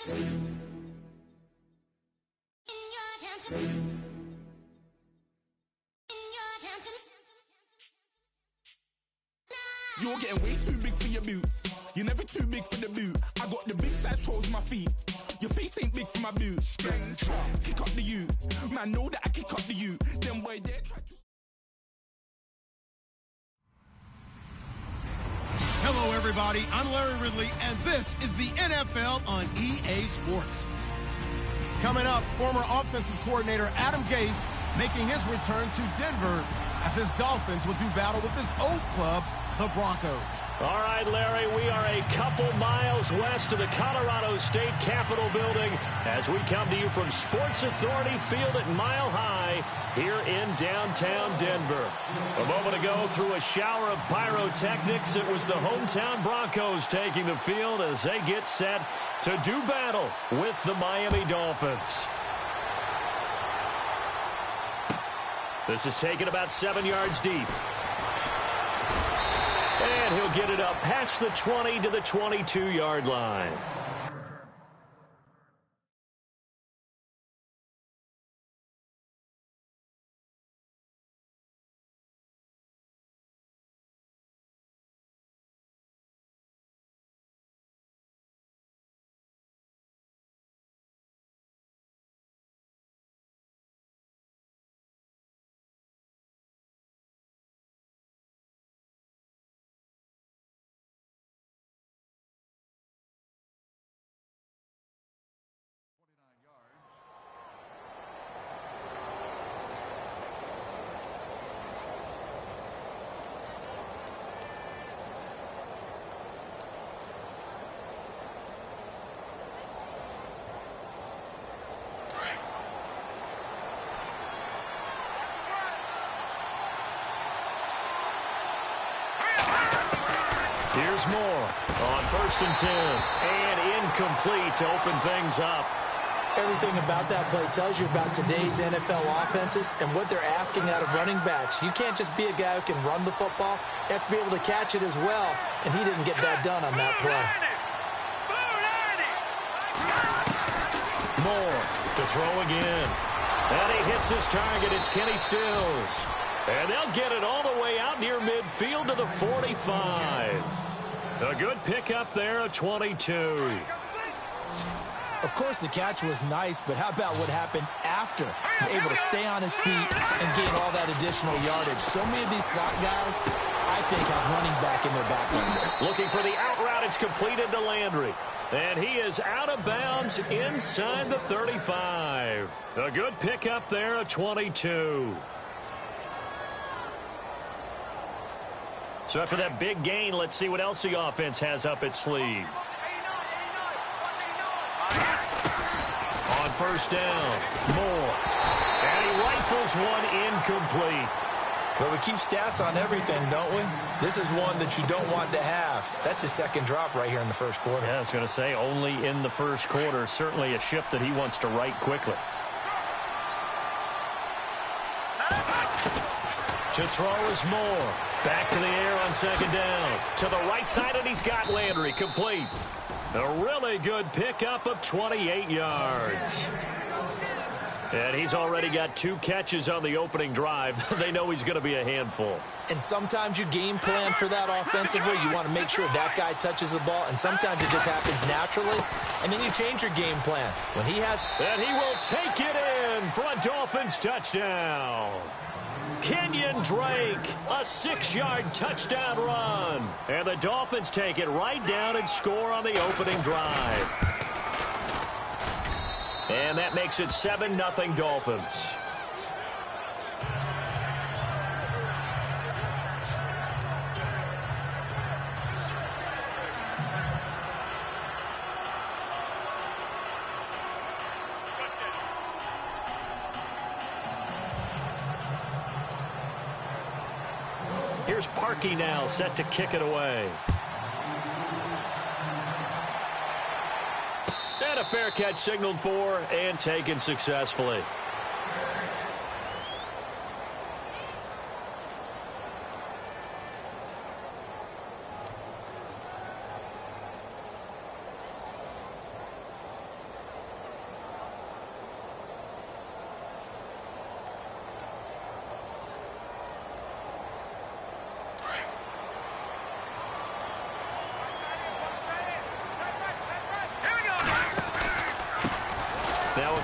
You're getting way too big for your boots. You're never too big for the boot. I got the big size toes on my feet. Your face ain't big for my boots. Kick up the U. Man, know that I kick up the U. Them boy there try to... Hello, everybody. I'm Larry Ridley, and this is the NFL on EA Sports. Coming up, former offensive coordinator Adam Gase making his return to Denver as his Dolphins will do battle with his old club, the Broncos. All right, Larry, we are a couple miles west of the Colorado State Capitol building as we come to you from Sports Authority Field at Mile High here in downtown Denver. A moment ago, through a shower of pyrotechnics, it was the hometown Broncos taking the field as they get set to do battle with the Miami Dolphins. This is taken about 7 yards deep. And he'll get it up past the 20 to the 22-yard line. Here's Moore on 1st and 10. And incomplete to open things up. Everything about that play tells you about today's NFL offenses and what they're asking out of running backs. You can't just be a guy who can run the football. You have to be able to catch it as well. And he didn't get that done on that play. Moore to throw again. And he hits his target. It's Kenny Stills. And they'll get it all the way out near midfield to the 45. A good pickup there, a 22. Of course, the catch was nice, but how about what happened after? Able to stay on his feet and gain all that additional yardage. So many of these slot guys, I think, have running back in their background. Looking for the out route. It's completed to Landry. And he is out of bounds inside the 35. A good pickup there, a 22. So after that big gain, let's see what else the offense has up its sleeve. On 1st down, Moore. And he rifles one incomplete. But we keep stats on everything, don't we? This is one that you don't want to have. That's his second drop right here in the first quarter. Yeah, I was going to say only in the first quarter. Certainly a ship that he wants to right quickly. To throw is Moore. Back to the air on 2nd down. To the right side, and he's got Landry complete. A really good pickup of 28 yards. And he's already got 2 catches on the opening drive. They know he's going to be a handful. And sometimes you game plan for that offensively. You want to make sure that guy touches the ball, and sometimes it just happens naturally. And then you change your game plan. When he has... And he will take it in for a Dolphins touchdown. Kenyon Drake, a 6-yard touchdown run. And the Dolphins take it right down and score on the opening drive. And that makes it 7-0 Dolphins. Here's Parkey now, set to kick it away. And a fair catch signaled for and taken successfully.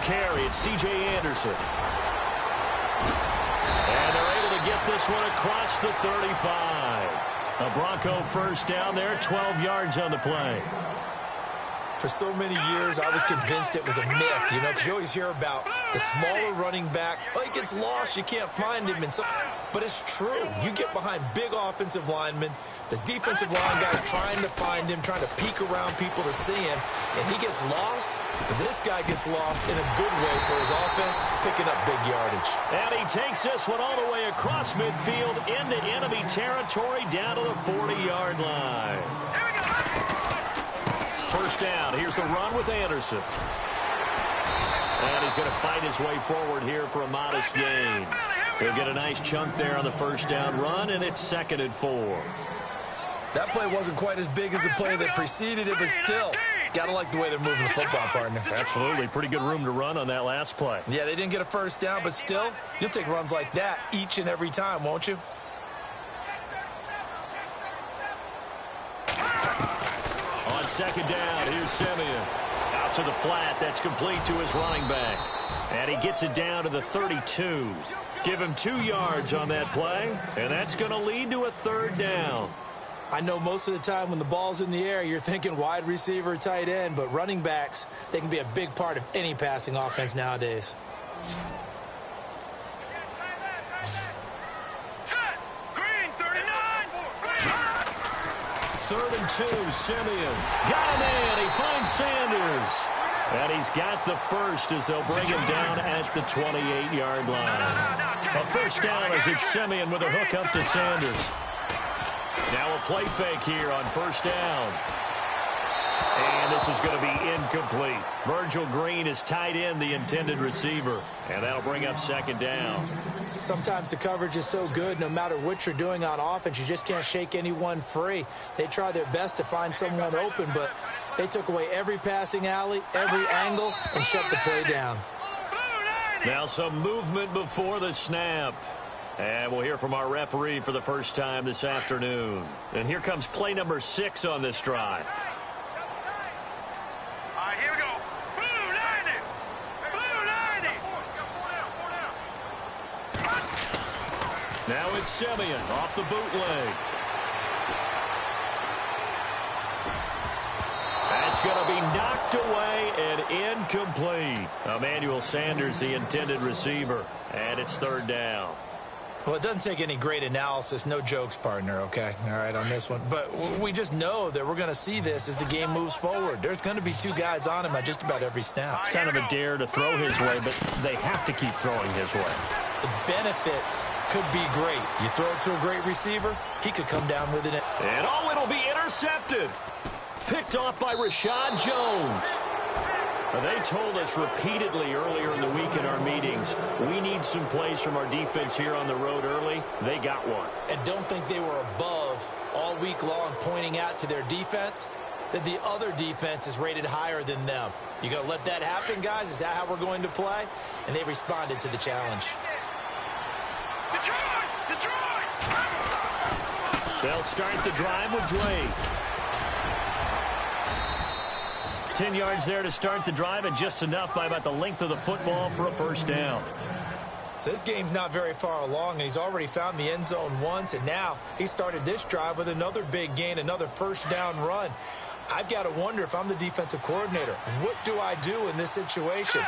carry. It's C.J. Anderson. And they're able to get this one across the 35. A Bronco first down there, 12 yards on the play. For so many years, I was convinced it was a myth, you know, because you always hear about the smaller running back. Oh, he gets lost, you can't find him. But it's true. You get behind big offensive linemen, the defensive line guy's trying to find him, trying to peek around people to see him, and he gets lost. This guy gets lost in a good way for his offense, picking up big yardage. And he takes this one all the way across midfield into enemy territory down to the 40-yard line. First down. Here's the run with Anderson. And he's going to fight his way forward here for a modest gain. He'll get a nice chunk there on the first down run, and it's 2nd and 4. That play wasn't quite as big as the play that preceded it, but still, got to like the way they're moving the football, partner. Absolutely. Pretty good room to run on that last play. Yeah, they didn't get a first down, but still, you'll take runs like that each and every time, won't you? On second down, here's Simeon. Out to the flat. That's complete to his running back. And he gets it down to the 32. Give him 2 yards on that play, and that's going to lead to a 3rd down. I know most of the time when the ball's in the air, you're thinking wide receiver, tight end, but running backs, they can be a big part of any passing offense nowadays. Third and 2, Simeon. Got him in. He finds Sanders. And he's got the first as they'll bring him down at the 28-yard line. A first down as it's Simeon with a hook up to Sanders. Now a play fake here on first down. And this is going to be incomplete. Virgil Green is tied in the intended receiver. And that'll bring up 2nd down. Sometimes the coverage is so good, no matter what you're doing on offense, you just can't shake anyone free. They try their best to find someone open, but they took away every passing alley, every angle, and shut the play down. Now some movement before the snap. And we'll hear from our referee for the first time this afternoon. And here comes play number 6 on this drive. All right, here we go. Blue 90. Blue 90. Now it's Simeon off the bootleg. That's going to be knocked away and incomplete. Emmanuel Sanders, the intended receiver. And it's 3rd down. Well, it doesn't take any great analysis. No jokes, partner, okay? All right, on this one. But we just know that we're going to see this as the game moves forward. There's going to be 2 guys on him at just about every snap. It's kind of a dare to throw his way, but they have to keep throwing his way. The benefits could be great. You throw it to a great receiver, he could come down with it. And it'll be intercepted. Picked off by Rashad Jones. Now, they told us repeatedly earlier in the week in our meetings, we need some plays from our defense here on the road early. They got one. And don't think they were above all week long pointing out to their defense that the other defense is rated higher than them. You going to let that happen, guys? Is that how we're going to play? And they responded to the challenge. Detroit! 'They'll start the drive with Drake. 10 yards there to start the drive, and just enough by about the length of the football for a first down. So this game's not very far along, and he's already found the end zone once, and now he started this drive with another big gain, another first down run. I've got to wonder if I'm the defensive coordinator, what do I do in this situation?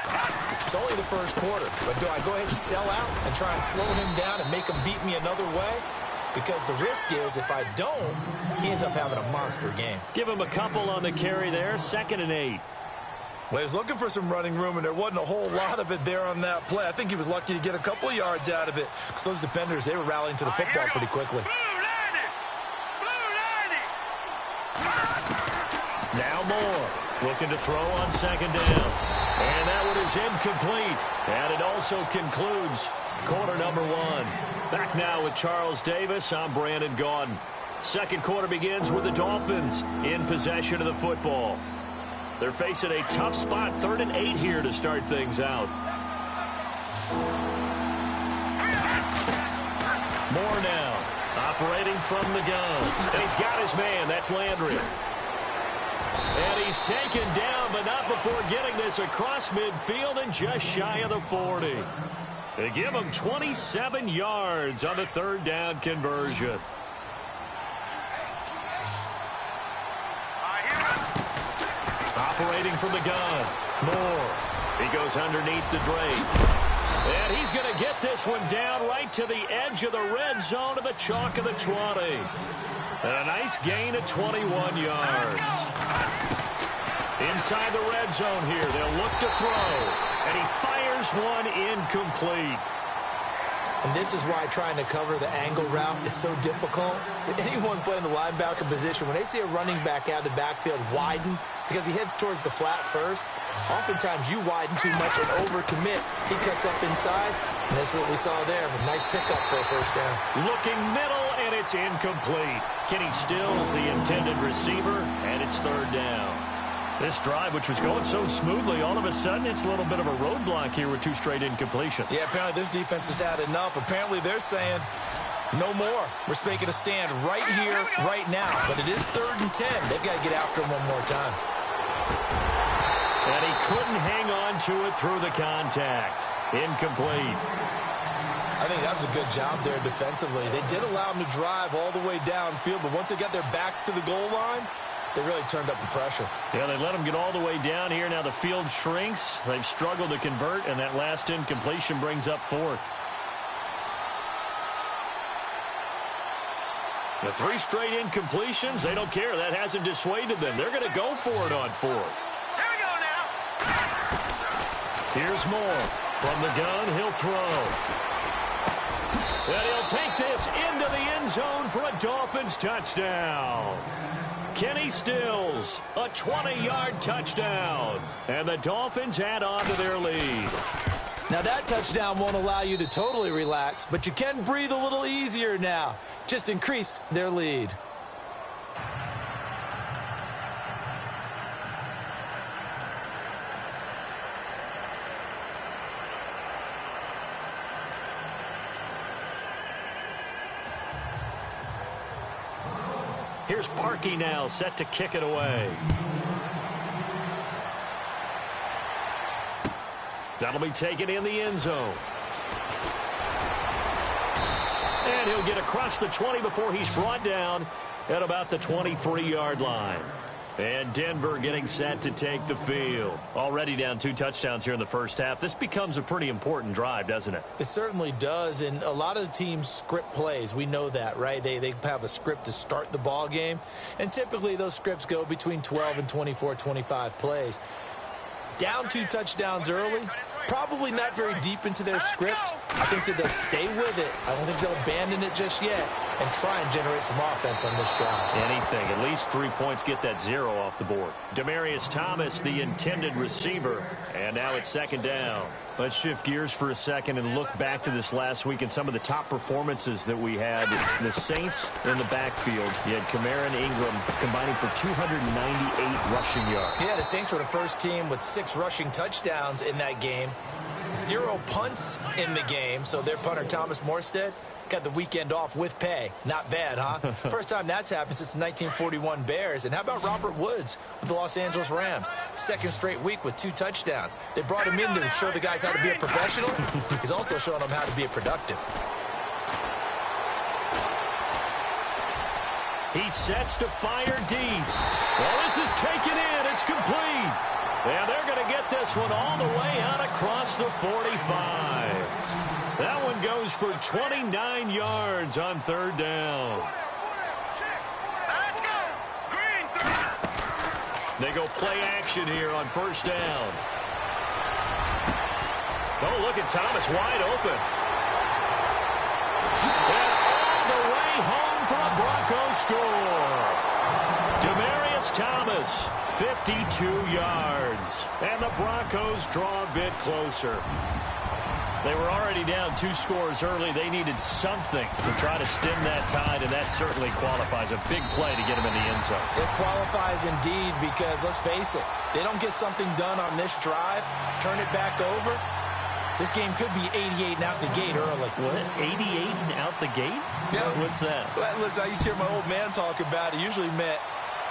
It's only the first quarter, but do I go ahead and sell out and try and slow him down and make him beat me another way? Because the risk is if I don't, he ends up having a monster game. Give him a couple on the carry there, 2nd and 8. Well, he was looking for some running room, and there wasn't a whole lot of it there on that play. I think he was lucky to get a couple of yards out of it because those defenders, they were rallying to the football pretty quickly. Now Moore looking to throw on 2nd down. And that one is incomplete. And it also concludes quarter number 1. Back now with Charles Davis. I'm Brandon Gaudin. Second quarter begins with the Dolphins in possession of the football. They're facing a tough spot, 3rd and 8 here to start things out. Moore now operating from the gun. And he's got his man. That's Landry. And he's taken down, but not before getting this across midfield and just shy of the 40. They give him 27 yards on the third down conversion. Operating from the gun, Moore. He goes underneath the drape. And he's going to get this one down right to the edge of the red zone of the chalk of the 20. And a nice gain of 21 yards. Inside the red zone here, they'll look to throw. And he fires one incomplete. And this is why trying to cover the angle route is so difficult. Anyone playing the linebacker position, when they see a running back out of the backfield widen, because he heads towards the flat first, oftentimes you widen too much and overcommit. He cuts up inside, and that's what we saw there. A nice pickup for a first down. Looking middle, and it's incomplete. Kenny Stills, the intended receiver, and it's third down. This drive, which was going so smoothly, all of a sudden it's a little bit of a roadblock here with two straight incompletions. Yeah, apparently this defense has had enough. Apparently they're saying no more. We're making a stand right here, right now. But it is 3rd and 10. They've got to get after him one more time. And he couldn't hang on to it through the contact. Incomplete. I think that was a good job there defensively. They did allow him to drive all the way downfield, but once they got their backs to the goal line, they really turned up the pressure. Yeah, they let them get all the way down here. Now the field shrinks. They've struggled to convert, and that last incompletion brings up 4th. The 3 straight incompletions, they don't care. That hasn't dissuaded them. They're going to go for it on 4th. Here we go now. Here's Moore. From the gun, he'll throw. And he'll take this into the end zone for a Dolphins touchdown. Kenny Stills, a 20-yard touchdown. And the Dolphins add on to their lead. Now that touchdown won't allow you to totally relax, but you can breathe a little easier now. Just increased their lead. Here's Parkey now, set to kick it away. That'll be taken in the end zone. And he'll get across the 20 before he's brought down at about the 23-yard line. And Denver getting set to take the field. Already down 2 touchdowns here in the first half. This becomes a pretty important drive, doesn't it? It certainly does, and a lot of the teams script plays. We know that, right? They have a script to start the ball game, and typically those scripts go between 12 and 24, 25 plays. Down 2 touchdowns early, probably not very deep into their script. I think that they'll stay with it. I don't think they'll abandon it just yet and try and generate some offense on this drive. Anything. At least 3 points, get that 0 off the board. Demaryius Thomas, the intended receiver. And now it's 2nd down. Let's shift gears for a second and look back to this last week and some of the top performances that we had. The Saints in the backfield. You had Kamara and Ingram combining for 298 rushing yards. Yeah, the Saints were the first team with 6 rushing touchdowns in that game. 0 punts in the game, so their punter Thomas Morstead got the weekend off with pay. Not bad, huh? First time that's happened since the 1941 Bears. And how about Robert Woods with the Los Angeles Rams? 2nd straight week with 2 touchdowns. They brought him in to show the guys how to be a professional. He's also showing them how to be a productive. He sets to fire deep. Well, this is taken in. It's complete. And they're going to get this one all the way out across the 45. That one goes for 29 yards on 3rd down. Let's go. Green 3. They go play action here on 1st down. Oh, look at Thomas wide open. And all the way home for a Broncos score. Demaryius Thomas, 52 yards. And the Broncos draw a bit closer. They were already down 2 scores early. They needed something to try to stem that tide, and that certainly qualifies. A big play to get them in the end zone. It qualifies indeed because, let's face it, they don't get something done on this drive, turn it back over, this game could be 88 and out the gate early. What? 88 and out the gate? Yeah. What's that? Well, listen, I used to hear my old man talk about it. Usually meant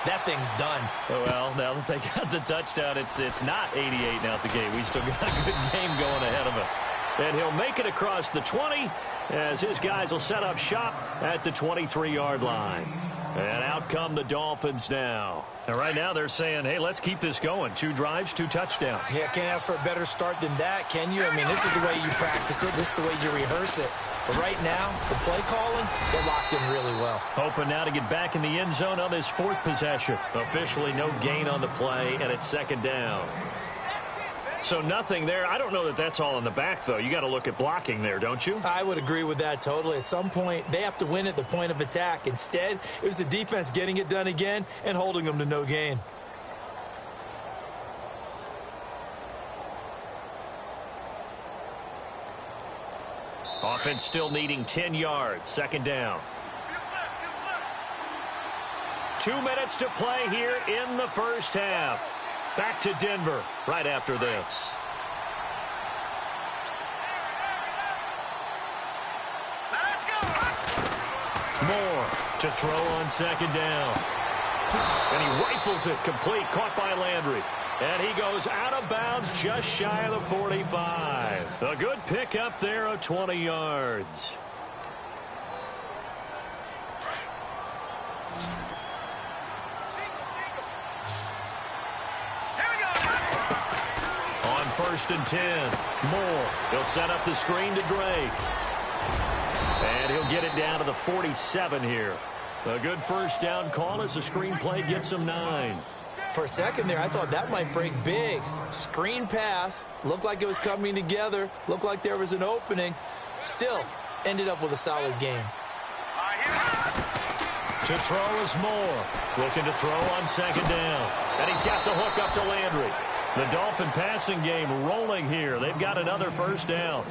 that thing's done. Well, now that they got the touchdown, it's not 88 now at the game. We still got a good game going ahead of us. And he'll make it across the 20 as his guys will set up shop at the 23-yard line. And out come the Dolphins now. And right now they're saying, hey, let's keep this going. 2 drives, 2 touchdowns. Yeah, can't ask for a better start than that, can you? I mean, this is the way you practice it. This is the way you rehearse it. But right now, the play calling, they're locked in really well. Hoping now to get back in the end zone on this 4th possession. Officially no gain on the play, and it's 2nd down. So nothing there. I don't know that that's all in the back, though. You got to look at blocking there, don't you? I would agree with that totally. At some point, they have to win at the point of attack. Instead, it was the defense getting it done again and holding them to no gain. Offense still needing 10 yards. 2nd down. 2 minutes to play here in the first half. Back to Denver right after this. Let's go. Moore to throw on 2nd down. And he rifles it complete, caught by Landry. And he goes out of bounds just shy of the 45. A good pickup there of 20 yards. On 1st and 10, Moore. He'll set up the screen to Drake. And he'll get it down to the 47 here. A good first down call as the screen play gets him 9. For a second there, I thought that might break big. Screen pass. Looked like it was coming together. Looked like there was an opening. Still, ended up with a solid game. To throw is Moore. Looking to throw on 2nd down. And he's got the hook up to Landry. The Dolphin passing game rolling here. They've got another first down.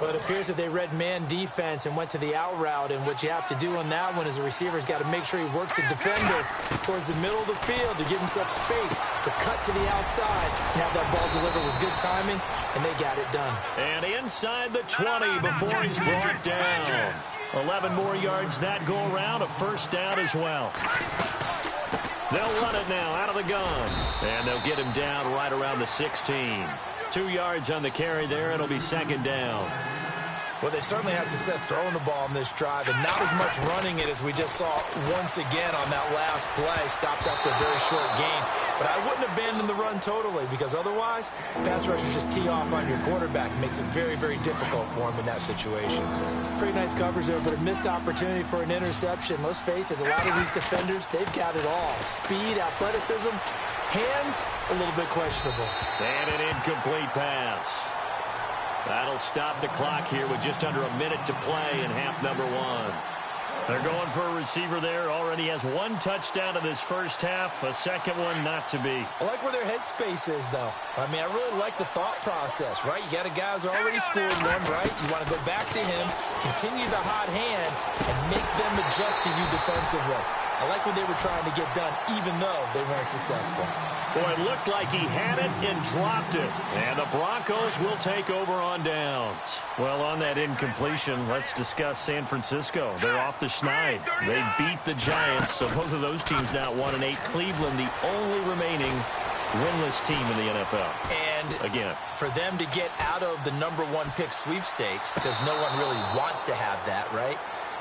Well, it appears that they read man defense and went to the out route, and what you have to do on that one is the receiver's got to make sure he works the defender towards the middle of the field to give himself space to cut to the outside and have that ball delivered with good timing, and they got it done. And inside the 20 before he's brought down. 11 more yards that go around, a first down as well. They'll run it now out of the gun, and they'll get him down right around the 16. 2 yards on the carry there. It'll be 2nd down. Well, they certainly had success throwing the ball on this drive, and not as much running it as we just saw once again on that last play. Stopped after a very short gain. But I wouldn't abandon the run totally, because otherwise, pass rushers just tee off on your quarterback. Makes it very, very difficult for him in that situation. Pretty nice coverage there, but a missed opportunity for an interception. Let's face it, a lot of these defenders, they've got it all. Speed, athleticism, hands, a little bit questionable. And an incomplete pass. That'll stop the clock here with just under a minute to play in half number 1. They're going for a receiver there. Already has 1 touchdown in this first half. A second one not to be. I like where their headspace is, though. I mean, I really like the thought process, right? You got a guy who's already scored one, right? You want to go back to him, continue the hot hand, and make them adjust to you defensively. I like what they were trying to get done, even though they weren't successful. Boy, it looked like he had it and dropped it. And the Broncos will take over on downs. Well, on that incompletion, let's discuss San Francisco. They're off the schneid. They beat the Giants, so both of those teams now 1-8. Cleveland, the only remaining winless team in the NFL. And again, for them to get out of the #1 pick sweepstakes, because no one really wants to have that, right?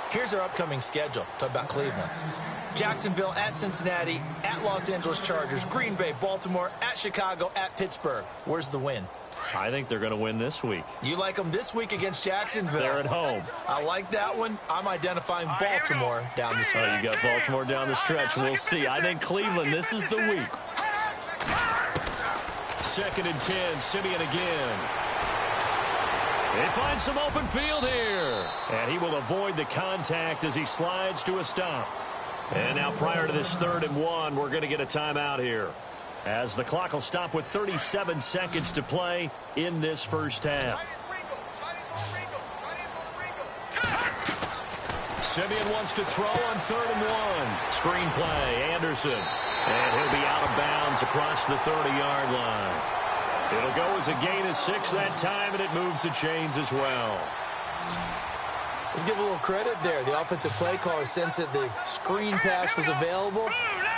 Here's our upcoming schedule. Talk about Cleveland. Jacksonville, at Cincinnati, at Los Angeles Chargers, Green Bay, Baltimore, at Chicago, at Pittsburgh. Where's the win? I think they're going to win this week. You like them this week against Jacksonville? They're at home. I like that one. I'm identifying Baltimore down the stretch. Oh, you got Baltimore down the stretch. We'll see. I think Cleveland, this is the week. 2nd and 10, Simeon again. They find some open field here. And he will avoid the contact as he slides to a stop. And now prior to this 3rd and 1, we're going to get a timeout here, as the clock will stop with 37 seconds to play in this first half. Simeon wants to throw on 3rd and 1. Screen play, Anderson. And he'll be out of bounds across the 30-yard line. It'll go as a gain of 6 that time, and it moves the chains as well. Let's give a little credit there. The offensive play caller sensed that the screen pass was available.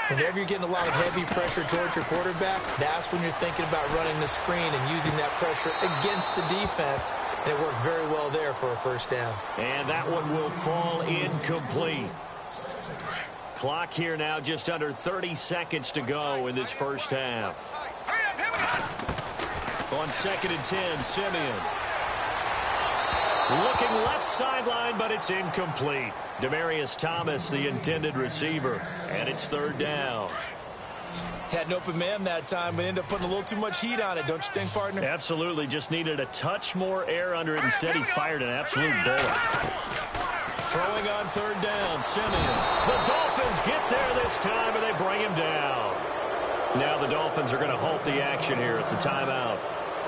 Whenever you're getting a lot of heavy pressure towards your quarterback, that's when you're thinking about running the screen and using that pressure against the defense. And it worked very well there for a first down. And that one will fall incomplete. Clock here now, just under 30 seconds to go in this first half. On 2nd and 10, Simeon. Looking left sideline, but it's incomplete. Demaryius Thomas, the intended receiver, and it's 3rd down. Had an open man that time, but ended up putting a little too much heat on it, don't you think, partner? Absolutely. Just needed a touch more air under it. Instead, he fired an absolute bullet. Throwing on 3rd down, Simeon. The Dolphins get there this time, and they bring him down. Now the Dolphins are going to halt the action here. It's a timeout.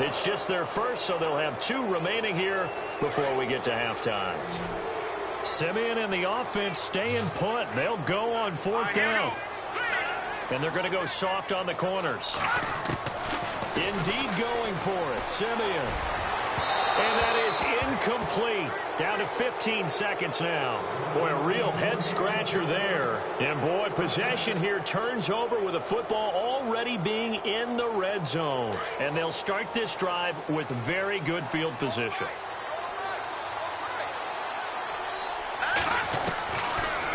It's just their first, so they'll have 2 remaining here before we get to halftime. Simeon and the offense staying put. They'll go on 4th down. And they're going to go soft on the corners. Indeed going for it, Simeon. And that is incomplete. Down to 15 seconds now. Boy, a real head-scratcher there. And, boy, possession here turns over with the football already being in the red zone. And they'll start this drive with very good field position.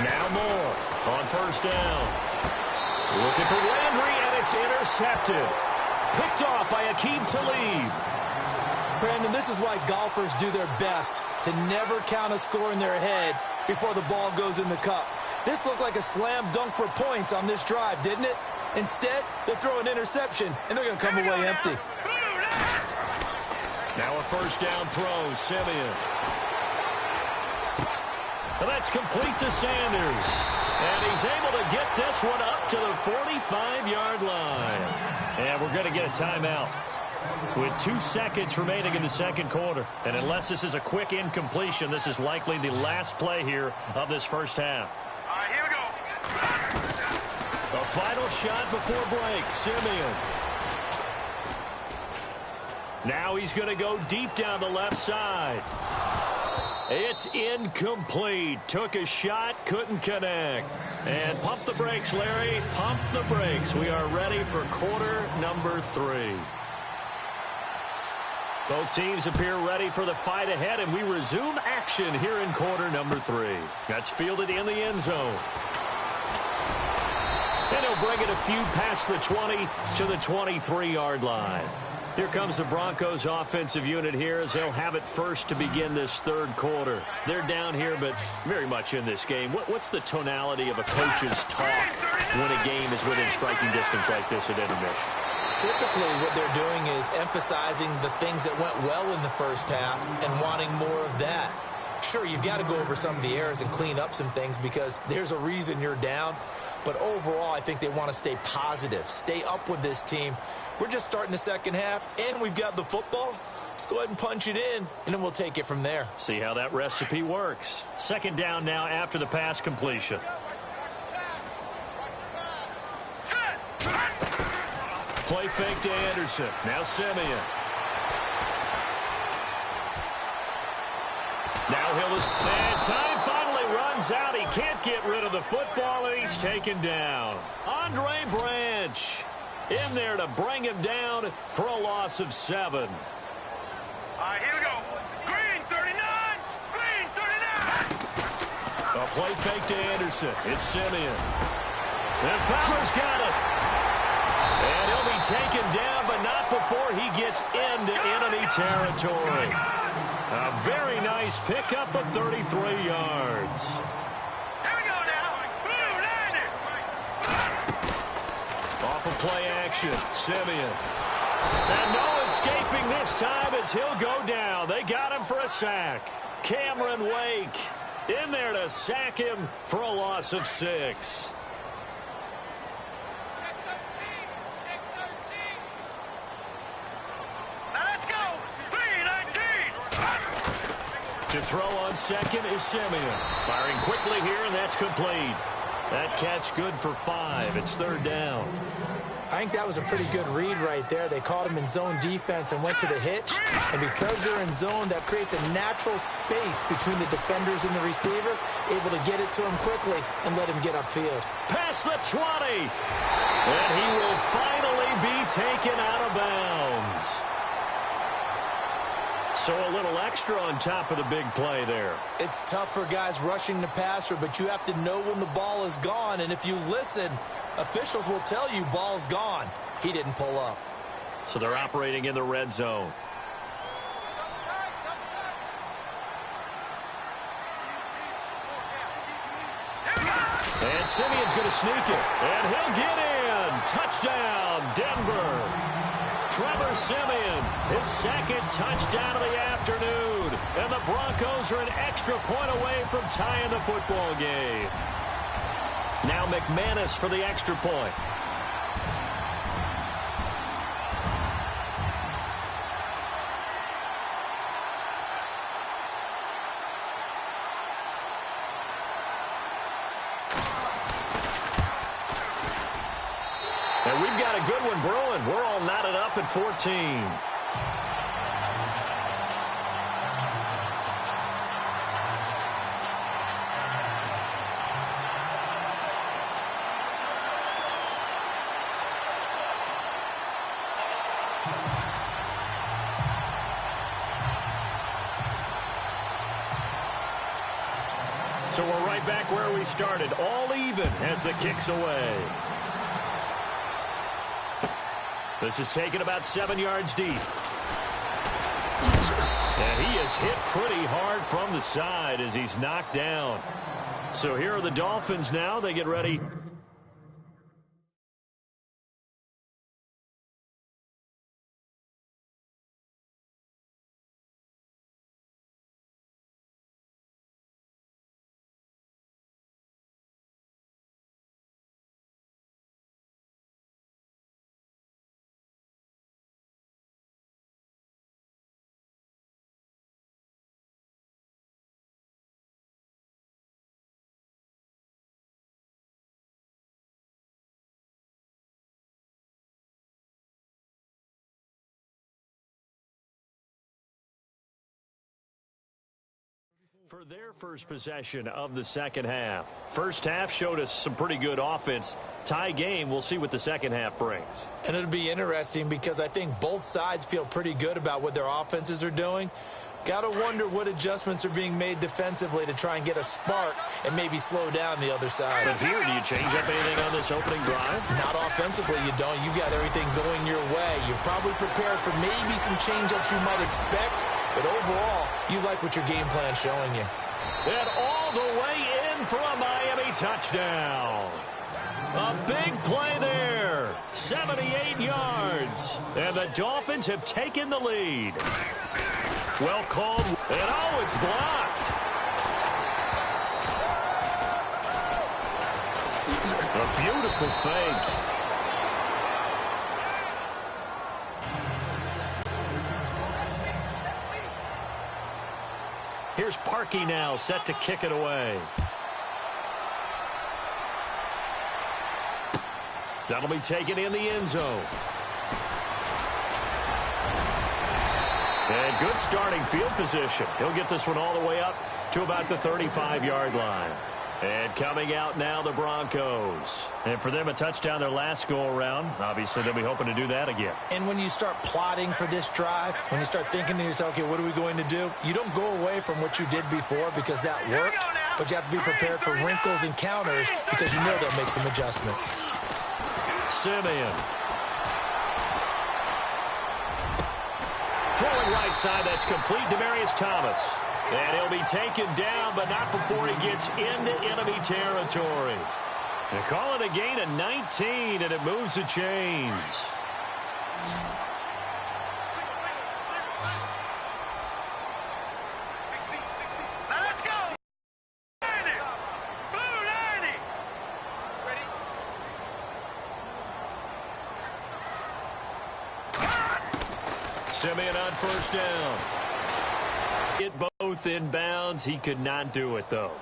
Now more on 1st down. Looking for Landry, and it's intercepted. Picked off by Aqib Talib. Brandon, this is why golfers do their best to never count a score in their head before the ball goes in the cup. This looked like a slam dunk for points on this drive, didn't it? Instead, they throw an interception, and they're going to come away empty. Now a 1st down throw, Simeon. And that's complete to Sanders. And he's able to get this one up to the 45-yard line. And we're going to get a timeout with 2 seconds remaining in the 2nd quarter. And unless this is a quick incompletion, this is likely the last play here of this first half. All right, here we go. The final shot before break, Simeon. Now he's going to go deep down the left side. It's incomplete. Took a shot, couldn't connect. And pump the brakes, Larry. Pump the brakes. We are ready for quarter number 3. Both teams appear ready for the fight ahead, and we resume action here in quarter number 3. That's fielded in the end zone. And he'll bring it a few past the 20 to the 23-yard line. Here comes the Broncos offensive unit here as they'll have it first to begin this 3rd quarter. They're down here, but very much in this game. What's the tonality of a coach's talk when a game is within striking distance like this at intermission? Typically, what they're doing is emphasizing the things that went well in the first half and wanting more of that. Sure, you've got to go over some of the errors and clean up some things because there's a reason you're down. But overall, I think they want to stay positive, stay up with this team. We're just starting the 2nd half, and we've got the football. Let's go ahead and punch it in, and then we'll take it from there. See how that recipe works. 2nd down now after the pass completion. Play fake to Anderson. Now Simeon. Now Hill is... And time finally runs out. He can't get rid of the football, and he's taken down. Andre Branch in there to bring him down for a loss of 7. All right, here we go. Green 39. Green 39. A play fake to Anderson. It's Simeon. And Fowler's got it. And he'll be taken down, but not before he gets into enemy territory. A very nice pickup of 33 yards. Here we go now. Blue landed. Off of play action, Simeon. And no escaping this time as he'll go down. They got him for a sack. Cameron Wake in there to sack him for a loss of 6. To throw on 2nd is Simeon. Firing quickly here, and that's complete. That catch good for 5. It's 3rd down. I think that was a pretty good read right there. They caught him in zone defense and went to the hitch. And because they're in zone, that creates a natural space between the defenders and the receiver, able to get it to him quickly and let him get upfield. Past the 20. And he will finally be taken out of bounds. So a little extra on top of the big play there. It's tough for guys rushing the passer, but you have to know when the ball is gone. And if you listen, officials will tell you ball's gone. He didn't pull up. So they're operating in the red zone. And Simeon's going to sneak it. And he'll get in. Touchdown, Denver. Trevor Simeon, his second touchdown of the afternoon. And the Broncos are an extra point away from tying the football game. Now McManus for the extra point. And we've got a good one brewing. We're all knotted up at 14. So we're right back where we started, all even as the kick's away. This is taken about 7 yards deep. And he is hit pretty hard from the side as he's knocked down. So here are the Dolphins now. They get ready. For their first possession of the second half. First half showed us some pretty good offense. Tie game, we'll see what the second half brings. And it'll be interesting because I think both sides feel pretty good about what their offenses are doing. Got to wonder what adjustments are being made defensively to try and get a spark and maybe slow down the other side. But here, do you change up anything on this opening drive? Not offensively, you don't. You got everything going your way. You've probably prepared for maybe some change-ups you might expect, but overall, you like what your game plan's showing you. And all the way in for a Miami touchdown. A big play there. 78 yards. And the Dolphins have taken the lead. Well called. And oh, it's blocked. A beautiful fake. Here's Parkey now, set to kick it away. That'll be taken in the end zone. And good starting field position. He'll get this one all the way up to about the 35-yard line. And coming out now, the Broncos. And for them, a touchdown their last go-around. Obviously, they'll be hoping to do that again. And when you start plotting for this drive, when you start thinking to yourself, okay, what are we going to do? You don't go away from what you did before because that worked, but you have to be prepared for wrinkles and counters because you know they'll make some adjustments. Simeon. Throwing right side, that's complete. Demaryius Thomas. And he'll be taken down, but not before he gets into enemy territory. They call it a gain of 19, and it moves the chains. Let's go. 90. Blue 90. Ready? Simeon on first down. Get both in bounds. He could not do it, though.